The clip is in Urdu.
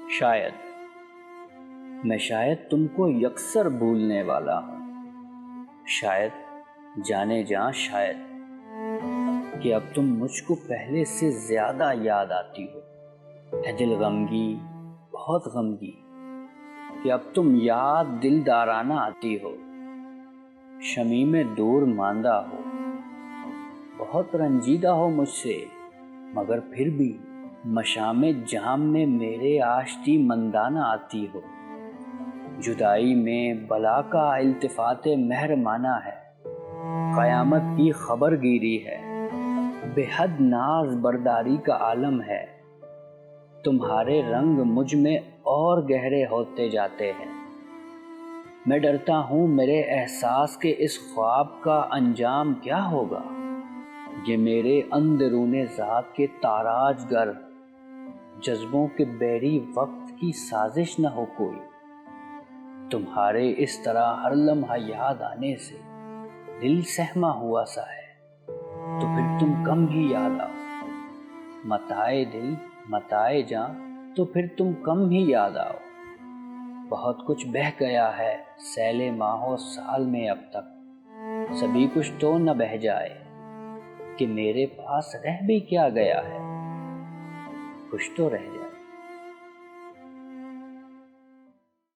شاید میں تم کو یکسر بھولنے والا ہوں، شاید جانے جاں شاید کہ اب تم مجھ کو پہلے سے زیادہ یاد آتی ہو، اے دل غمگی بہت غمگی کہ اب تم یاد دل دارانہ آتی ہو، شمیم دور ماندہ ہو، بہت رنجیدہ ہو مجھ سے، مگر پھر بھی مشام جام میں میرے آشتی مندانہ آتی ہو، جدائی میں بلا کا التفات مہرمانہ ہے، قیامت کی خبر گیری ہے، بے حد ناز برداری کا عالم ہے، تمہارے رنگ مجھ میں اور گہرے ہوتے جاتے ہیں، میں ڈرتا ہوں میرے احساس کے اس خواب کا انجام کیا ہوگا، یہ میرے اندرون ذات کے تاراج گر جذبوں کے بیری وقت کی سازش نہ ہو کوئی، تمہارے اس طرح ہر لمحہ یاد آنے سے دل سہما ہوا سا ہے، تو پھر تم کم ہی یاد آؤ، متائے دل متائے جاں تو پھر تم کم ہی یاد آؤ، بہت کچھ بہہ گیا ہے سیل ماہ و سال میں اب تک، سبھی کچھ تو نہ بہہ جائے کہ میرے پاس رہ بھی کیا گیا ہے، کچھ تو رہ جائے۔